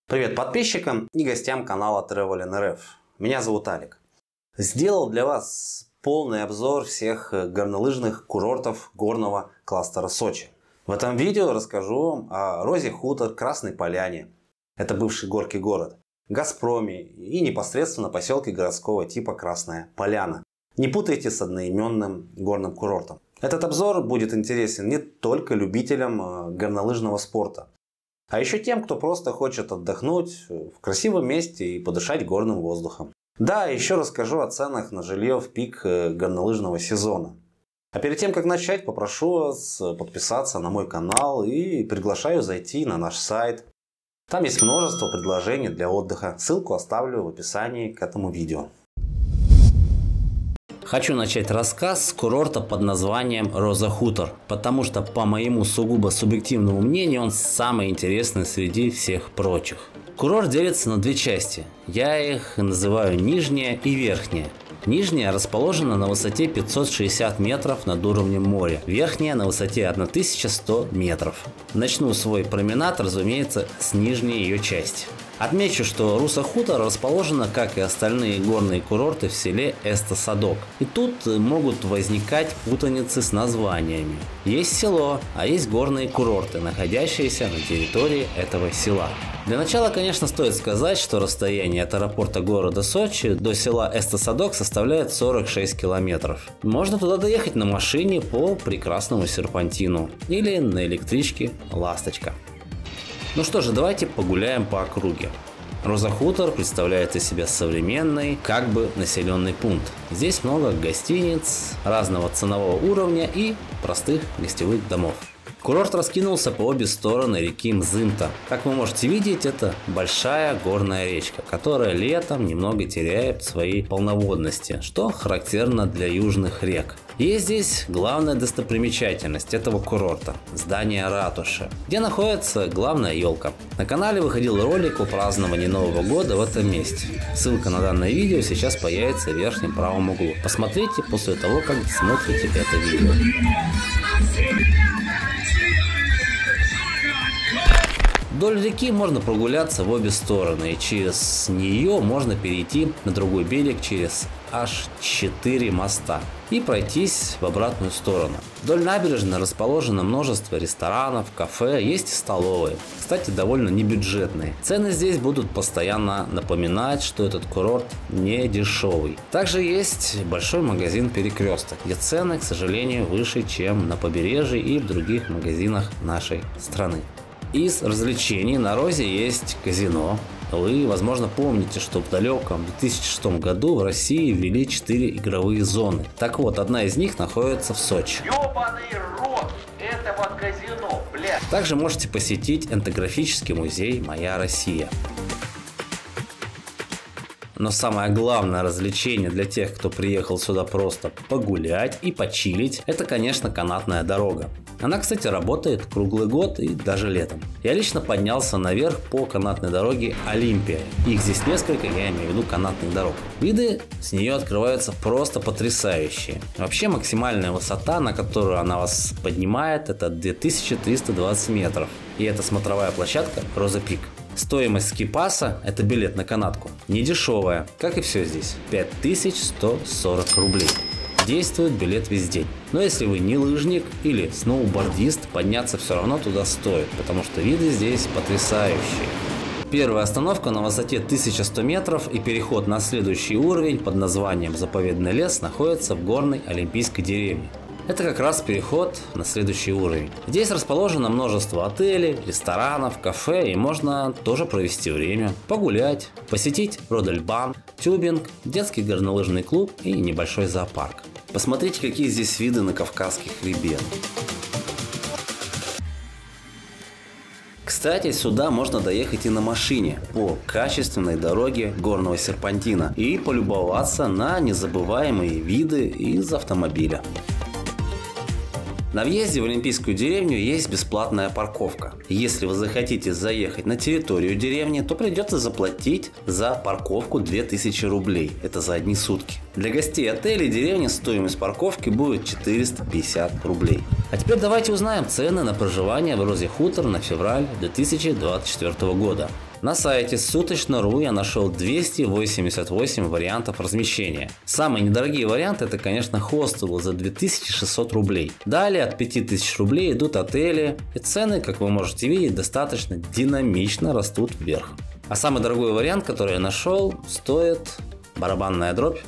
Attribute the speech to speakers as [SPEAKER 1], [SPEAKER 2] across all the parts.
[SPEAKER 1] Привет подписчикам и гостям канала Travel.nrf. Меня зовут Алик. Сделал для вас полный обзор всех горнолыжных курортов горного кластера Сочи. В этом видео расскажу вам о Розе Хутор, Красной Поляне, это бывший горки город, Газпроме и непосредственно поселке городского типа Красная Поляна. Не путайте с одноименным горным курортом. Этот обзор будет интересен не только любителям горнолыжного спорта, а еще тем, кто просто хочет отдохнуть в красивом месте и подышать горным воздухом. Да, еще расскажу о ценах на жилье в пик горнолыжного сезона. А перед тем, как начать, попрошу вас подписаться на мой канал и приглашаю зайти на наш сайт. Там есть множество предложений для отдыха. Ссылку оставлю в описании к этому видео. Хочу начать рассказ с курорта под названием Роза Хутор, потому что, по моему сугубо субъективному мнению, он самый интересный среди всех прочих. Курорт делится на две части. Я их называю нижняя и верхняя. Нижняя расположена на высоте 560 метров над уровнем моря, верхняя на высоте 1100 метров. Начну свой променад, разумеется, с нижней ее части. Отмечу, что Роза Хутор расположена, как и остальные горные курорты, в селе Эста-Садок. И тут могут возникать путаницы с названиями. Есть село, а есть горные курорты, находящиеся на территории этого села. Для начала, конечно, стоит сказать, что расстояние от аэропорта города Сочи до села Эста-Садок составляет 46 километров. Можно туда доехать на машине по прекрасному серпантину или на электричке «Ласточка». Ну что же, давайте погуляем по округе. Роза Хутор представляет из себя современный, как бы населенный пункт. Здесь много гостиниц разного ценового уровня и простых гостевых домов. Курорт раскинулся по обе стороны реки Мзымта. Как вы можете видеть, это большая горная речка, которая летом немного теряет свои полноводности, что характерно для южных рек. Есть здесь главная достопримечательность этого курорта – здание ратуши, где находится главная елка. На канале выходил ролик о праздновании Нового года в этом месте. Ссылка на данное видео сейчас появится в верхнем правом углу. Посмотрите после того, как смотрите это видео. Вдоль реки можно прогуляться в обе стороны, и через нее можно перейти на другой берег через аж 4 моста и пройтись в обратную сторону. Вдоль набережной расположено множество ресторанов, кафе, есть и столовые. Кстати, довольно небюджетные. Цены здесь будут постоянно напоминать, что этот курорт не дешевый. Также есть большой магазин «Перекресток», где цены, к сожалению, выше, чем на побережье и в других магазинах нашей страны. Из развлечений на Розе есть казино. Вы, возможно, помните, что в далеком 2006 году в России ввели 4 игровые зоны. Так вот, одна из них находится в Сочи.
[SPEAKER 2] Ёбаный рот этого казино, блядь.
[SPEAKER 1] Также можете посетить этнографический музей «Моя Россия». Но самое главное развлечение для тех, кто приехал сюда просто погулять и почилить, это, конечно, канатная дорога. Она, кстати, работает круглый год и даже летом. Я лично поднялся наверх по канатной дороге Олимпия. Их здесь несколько, я имею в виду канатных дорог. Виды с нее открываются просто потрясающие. Вообще максимальная высота, на которую она вас поднимает, это 2320 метров. И это смотровая площадка Роза Пик. Стоимость скипаса, это билет на канатку, не дешевая, как и все здесь, 5140 рублей. Действует билет весь день. Но если вы не лыжник или сноубордист, подняться все равно туда стоит, потому что виды здесь потрясающие. Первая остановка на высоте 1100 метров и переход на следующий уровень под названием «Заповедный лес» находится в горной Олимпийской деревне. Это как раз переход на следующий уровень. Здесь расположено множество отелей, ресторанов, кафе, и можно тоже провести время, погулять, посетить Родельбан, тюбинг, детский горнолыжный клуб и небольшой зоопарк. Посмотрите, какие здесь виды на Кавказский хребет. Кстати, сюда можно доехать и на машине по качественной дороге горного серпантина и полюбоваться на незабываемые виды из автомобиля. На въезде в Олимпийскую деревню есть бесплатная парковка. Если вы захотите заехать на территорию деревни, то придется заплатить за парковку 2000 рублей. Это за одни сутки. Для гостей отелей деревни стоимость парковки будет 450 рублей. А теперь давайте узнаем цены на проживание в Розе Хутор на февраль 2024 года. На сайте Суточно.ру я нашел 288 вариантов размещения. Самые недорогие варианты — это, конечно, хостелы за 2600 рублей. Далее от 5000 рублей идут отели, и цены, как вы можете видеть, достаточно динамично растут вверх. А самый дорогой вариант, который я нашел, стоит, барабанная дробь,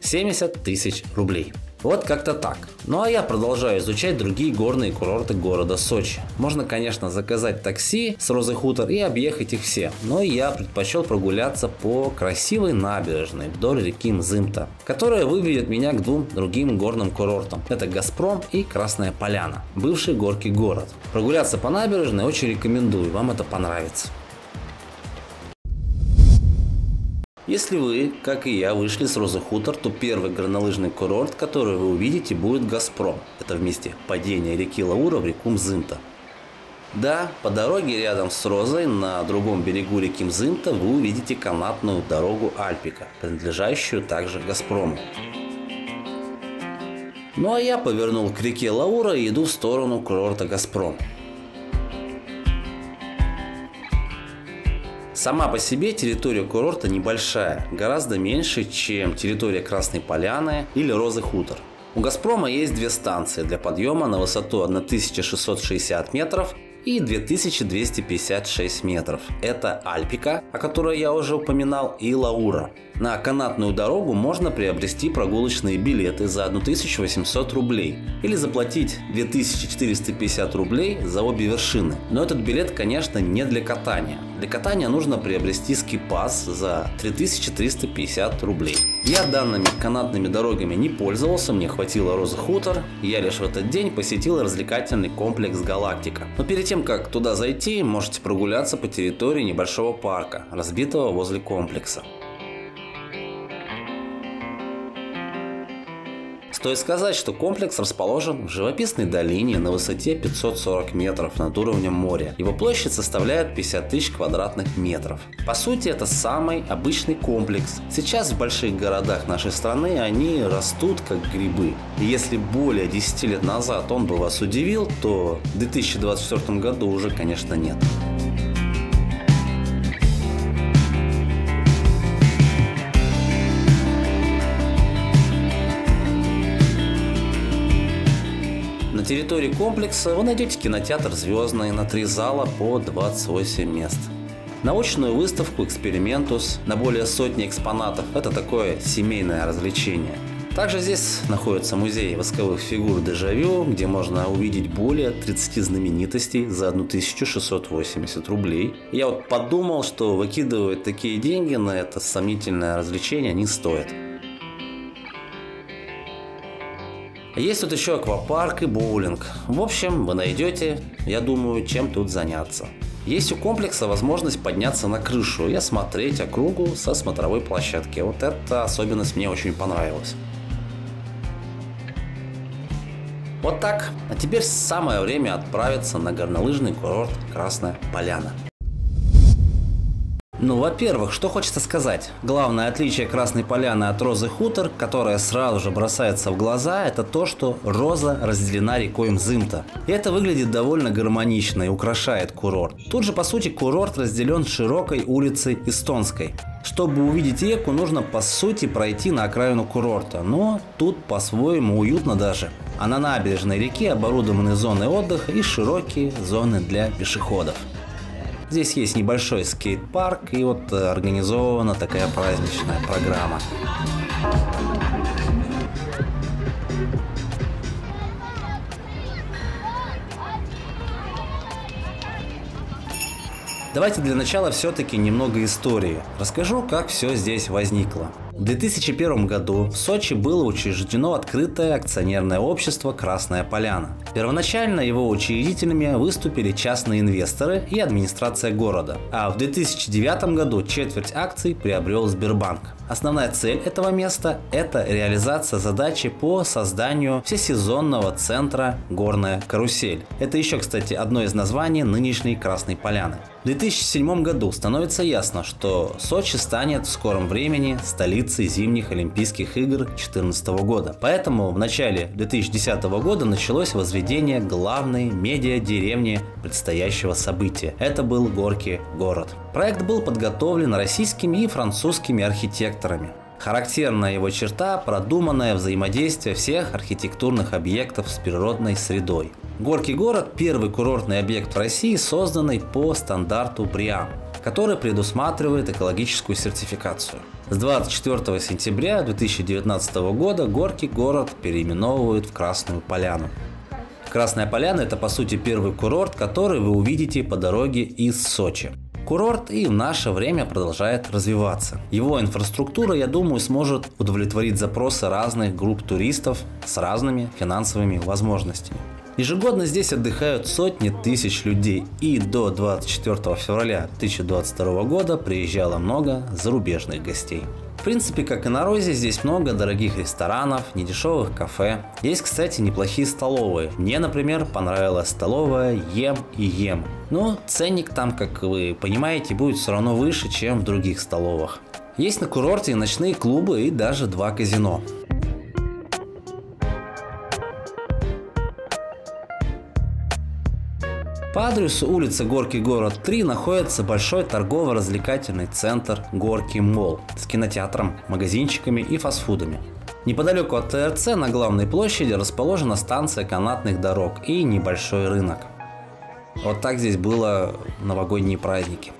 [SPEAKER 1] 70 тысяч рублей. Вот как-то так. Ну а я продолжаю изучать другие горные курорты города Сочи. Можно, конечно, заказать такси с Розы Хутор и объехать их все, но я предпочел прогуляться по красивой набережной вдоль реки Мзымта, которая выведет меня к двум другим горным курортам. Это Газпром и Красная Поляна, бывший горький город. Прогуляться по набережной очень рекомендую, вам это понравится. Если вы, как и я, вышли с Розы Хутор, то первый горнолыжный курорт, который вы увидите, будет Газпром. Это в месте падения реки Лаура в реку Мзымта. Да, по дороге рядом с Розой, на другом берегу реки Мзымта, вы увидите канатную дорогу Альпика, принадлежащую также Газпрому. Ну а я повернул к реке Лаура и иду в сторону курорта Газпром. Сама по себе территория курорта небольшая, гораздо меньше, чем территория Красной Поляны или Розы Хутор. У Газпрома есть две станции для подъема на высоту 1660 метров и 2256 метров. Это Альпика, о которой я уже упоминал, и Лаура. На канатную дорогу можно приобрести прогулочные билеты за 1800 рублей или заплатить 2450 рублей за обе вершины. Но этот билет, конечно, не для катания. Для катания нужно приобрести ски-пас за 3350 рублей. Я данными канатными дорогами не пользовался, мне хватило Розы Хутор. Я лишь в этот день посетил развлекательный комплекс «Галактика». Но перед тем, как туда зайти, можете прогуляться по территории небольшого парка, разбитого возле комплекса. Стоит сказать, что комплекс расположен в живописной долине на высоте 540 метров над уровнем моря. Его площадь составляет 50 тысяч квадратных метров. По сути, это самый обычный комплекс. Сейчас в больших городах нашей страны они растут как грибы. И если более 10 лет назад он бы вас удивил, то в 2024 году уже, конечно, нет. На территории комплекса вы найдете кинотеатр «Звездный» на 3 зала по 28 мест. Научную выставку «Экспериментус» на более сотни экспонатов. Это такое семейное развлечение. Также здесь находится музей восковых фигур «Дежавю», где можно увидеть более 30 знаменитостей за 1680 рублей. Я вот подумал, что выкидывать такие деньги на это сомнительное развлечение не стоит. Есть тут еще аквапарк и боулинг. В общем, вы найдете, я думаю, чем тут заняться. Есть у комплекса возможность подняться на крышу и осмотреть округу со смотровой площадки. Вот эта особенность мне очень понравилась. Вот так. А теперь самое время отправиться на горнолыжный курорт Красная Поляна. Ну, во-первых, что хочется сказать. Главное отличие Красной Поляны от Розы Хутор, которое сразу же бросается в глаза, это то, что Роза разделена рекой Мзымта. И это выглядит довольно гармонично и украшает курорт. Тут же, по сути, курорт разделен широкой улицей Эстонской. Чтобы увидеть реку, нужно, по сути, пройти на окраину курорта. Но тут по-своему уютно даже. А на набережной реки оборудованы зоны отдыха и широкие зоны для пешеходов. Здесь есть небольшой скейт-парк, и вот организована такая праздничная программа. Давайте для начала все-таки немного истории. Расскажу, как все здесь возникло. В 2001 году в Сочи было учреждено открытое акционерное общество «Красная Поляна». Первоначально его учредителями выступили частные инвесторы и администрация города. А в 2009 году четверть акций приобрел Сбербанк. Основная цель этого места – это реализация задачи по созданию всесезонного центра «Горная карусель». Это еще, кстати, одно из названий нынешней Красной Поляны. В 2007 году становится ясно, что Сочи станет в скором времени столицей зимних Олимпийских игр 2014 года. Поэтому в начале 2010 года началось возведение проведения главной медиа-деревни предстоящего события. Это был Горький город. Проект был подготовлен российскими и французскими архитекторами. Характерная его черта – продуманное взаимодействие всех архитектурных объектов с природной средой. Горький город – первый курортный объект в России, созданный по стандарту БРИАМ, который предусматривает экологическую сертификацию. С 24 сентября 2019 года Горький город переименовывают в Красную Поляну. Красная Поляна – это по сути первый курорт, который вы увидите по дороге из Сочи. Курорт и в наше время продолжает развиваться. Его инфраструктура, я думаю, сможет удовлетворить запросы разных групп туристов с разными финансовыми возможностями. Ежегодно здесь отдыхают сотни тысяч людей, и до 24 февраля 2022 года приезжало много зарубежных гостей. В принципе, как и на Розе, здесь много дорогих ресторанов, недешевых кафе. Есть, кстати, неплохие столовые. Мне, например, понравилась столовая Ем и Ем. Но ценник там, как вы понимаете, будет все равно выше, чем в других столовых. Есть на курорте и ночные клубы, и даже 2 казино. По адресу улица Горький город 3 находится большой торгово-развлекательный центр Горький Молл с кинотеатром, магазинчиками и фастфудами. Неподалеку от ТРЦ на главной площади расположена станция канатных дорог и небольшой рынок. Вот так здесь было в новогодние праздники.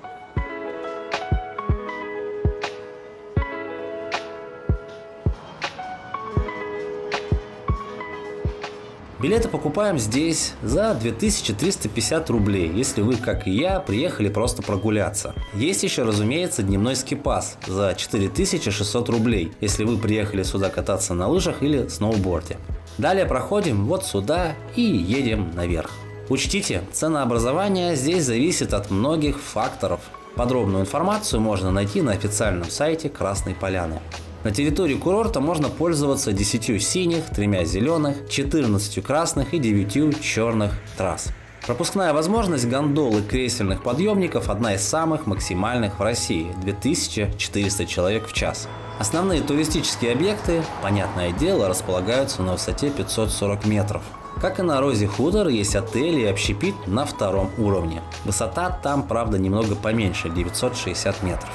[SPEAKER 1] Билеты покупаем здесь за 2350 рублей, если вы, как и я, приехали просто прогуляться. Есть еще, разумеется, дневной скипас за 4600 рублей, если вы приехали сюда кататься на лыжах или сноуборде. Далее проходим вот сюда и едем наверх. Учтите, ценообразование здесь зависит от многих факторов. Подробную информацию можно найти на официальном сайте Красной Поляны. На территории курорта можно пользоваться 10 синих, 3 зеленых, 14 красных и 9 черных трасс. Пропускная возможность гондол и кресельных подъемников одна из самых максимальных в России – 2400 человек в час. Основные туристические объекты, понятное дело, располагаются на высоте 540 метров. Как и на Розе Хутор, есть отели и общепит на 2-м уровне. Высота там, правда, немного поменьше – 960 метров.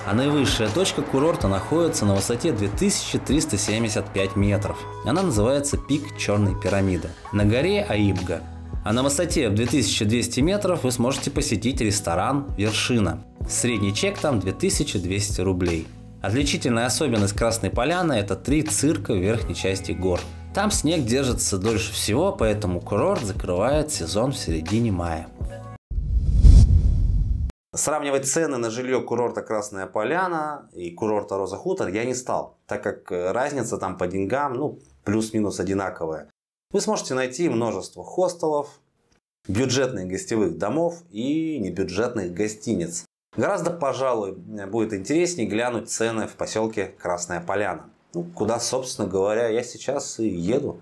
[SPEAKER 1] А наивысшая точка курорта находится на высоте 2375 метров. Она называется пик Черной пирамиды. На горе Аибга. А на высоте в 2200 метров вы сможете посетить ресторан «Вершина». Средний чек там 2200 рублей. Отличительная особенность Красной Поляны – это 3 цирка в верхней части гор. Там снег держится дольше всего, поэтому курорт закрывает сезон в середине мая. Сравнивать цены на жилье курорта Красная Поляна и курорта Роза Хутор я не стал, так как разница там по деньгам плюс-минус одинаковая. Вы сможете найти множество хостелов, бюджетных гостевых домов и небюджетных гостиниц. Гораздо, пожалуй, будет интереснее глянуть цены в поселке Красная Поляна, куда, собственно говоря, я сейчас и еду.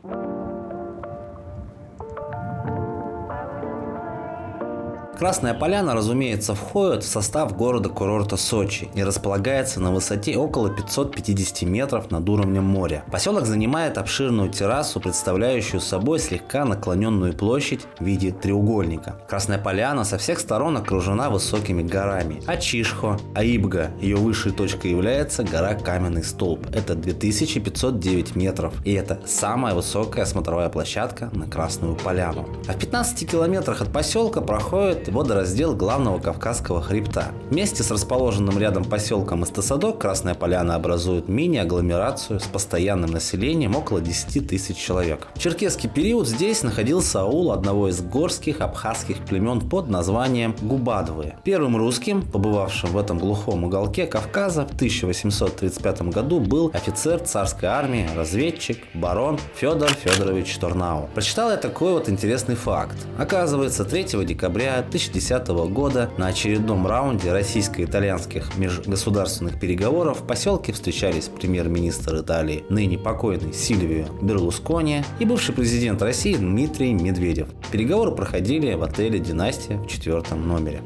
[SPEAKER 1] Красная Поляна, разумеется, входит в состав города-курорта Сочи и располагается на высоте около 550 метров над уровнем моря. Поселок занимает обширную террасу, представляющую собой слегка наклоненную площадь в виде треугольника. Красная Поляна со всех сторон окружена высокими горами. Ачишхо, Аибга, ее высшей точкой является гора Каменный Столб. Это 2509 метров, и это самая высокая смотровая площадка на Красную Поляну. А в 15 километрах от поселка проходит водораздел главного Кавказского хребта. Вместе с расположенным рядом поселком Истосадок Красная Поляна образует мини-агломерацию с постоянным населением около 10 тысяч человек. В черкесский период здесь находился аул одного из горских абхазских племен под названием Губадовые. Первым русским, побывавшим в этом глухом уголке Кавказа, в 1835 году был офицер царской армии, разведчик, барон Федор Федорович Торнау. Прочитал я такой вот интересный факт. Оказывается, 3 декабря 2010 года на очередном раунде российско-итальянских межгосударственных переговоров в поселке встречались премьер-министр Италии, ныне покойный Сильвио Берлускони, и бывший президент России Дмитрий Медведев. Переговоры проходили в отеле «Династия» в 4-м номере.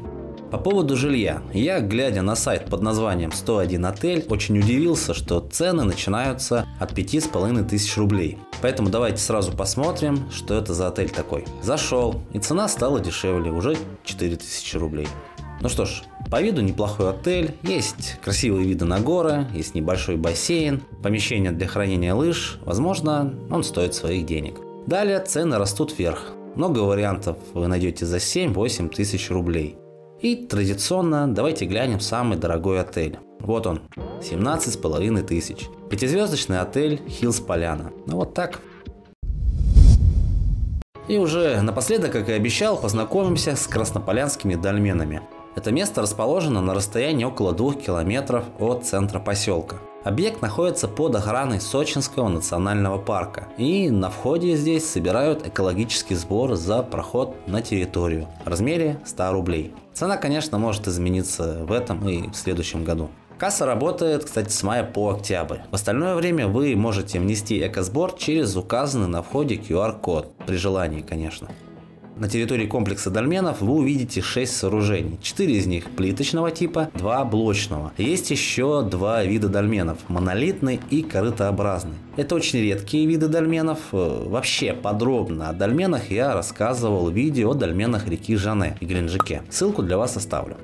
[SPEAKER 1] По поводу жилья. Я, глядя на сайт под названием 101 отель, очень удивился, что цены начинаются от 5500 рублей. Поэтому давайте сразу посмотрим, что это за отель такой. Зашел, и цена стала дешевле, уже 4000 рублей. Ну что ж, по виду неплохой отель, есть красивые виды на горы, есть небольшой бассейн, помещение для хранения лыж, возможно, он стоит своих денег. Далее цены растут вверх, много вариантов вы найдете за 7-8 тысяч рублей. И традиционно давайте глянем самый дорогой отель. Вот он, 17,5 тысяч. Пятизвездочный отель Hills Поляна. Ну вот так. И уже напоследок, как и обещал, познакомимся с краснополянскими дольменами. Это место расположено на расстоянии около 2 километров от центра поселка. Объект находится под охраной Сочинского национального парка. И на входе здесь собирают экологический сбор за проход на территорию в размере 100 рублей. Цена, конечно, может измениться в этом и в следующем году. Касса работает, кстати, с мая по октябрь. В остальное время вы можете внести экосбор через указанный на входе QR-код, при желании, конечно. На территории комплекса дольменов вы увидите 6 сооружений. 4 из них плиточного типа, 2 блочного. Есть еще 2 вида дольменов – монолитный и корытообразный. Это очень редкие виды дольменов. Вообще подробно о дольменах я рассказывал в видео о дольменах реки Жанне в Геленджике. Ссылку для вас оставлю.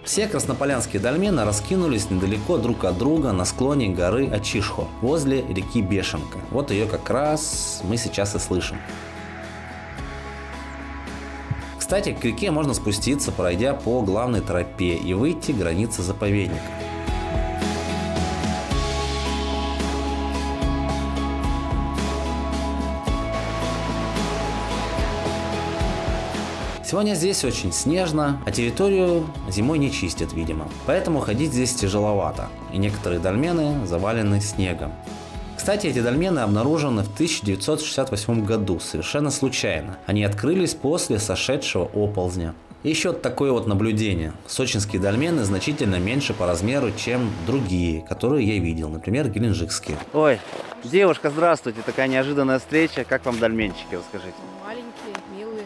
[SPEAKER 1] Все краснополянские дольмены раскинулись недалеко друг от друга на склоне горы Ачишхо, возле реки Бешенка. Вот ее как раз мы сейчас и слышим. Кстати, к реке можно спуститься, пройдя по главной тропе, и выйти к границе заповедника. Сегодня здесь очень снежно, а территорию зимой не чистят, видимо. Поэтому ходить здесь тяжеловато, и некоторые дольмены завалены снегом. Кстати, эти дольмены обнаружены в 1968 году, совершенно случайно. Они открылись после сошедшего оползня. И еще такое вот наблюдение. Сочинские дольмены значительно меньше по размеру, чем другие, которые я видел, например, геленджикские. Ой, девушка, здравствуйте, такая неожиданная встреча. Как вам дольменчики, расскажите?
[SPEAKER 3] Маленькие, милые.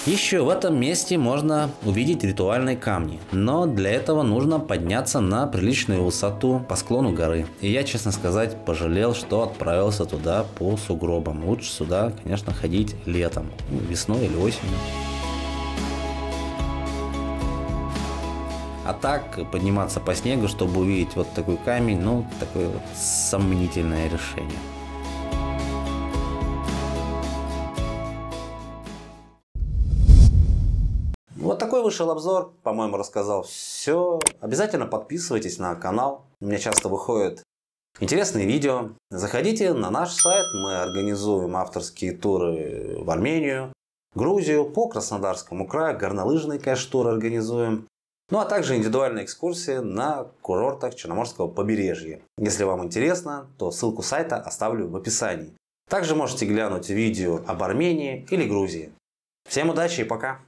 [SPEAKER 1] Еще в этом месте можно увидеть ритуальные камни, но для этого нужно подняться на приличную высоту по склону горы. И я, честно сказать, пожалел, что отправился туда по сугробам. Лучше сюда, конечно, ходить летом, весной или осенью. А так подниматься по снегу, чтобы увидеть вот такой камень, ну, такое вот сомнительное решение. Вот такой вышел обзор, по-моему, рассказал все. Обязательно подписывайтесь на канал, у меня часто выходят интересные видео. Заходите на наш сайт, мы организуем авторские туры в Армению, Грузию, по Краснодарскому краю, горнолыжные, конечно, туры организуем. Ну а также индивидуальные экскурсии на курортах Черноморского побережья. Если вам интересно, то ссылку сайта оставлю в описании. Также можете глянуть видео об Армении или Грузии. Всем удачи и пока!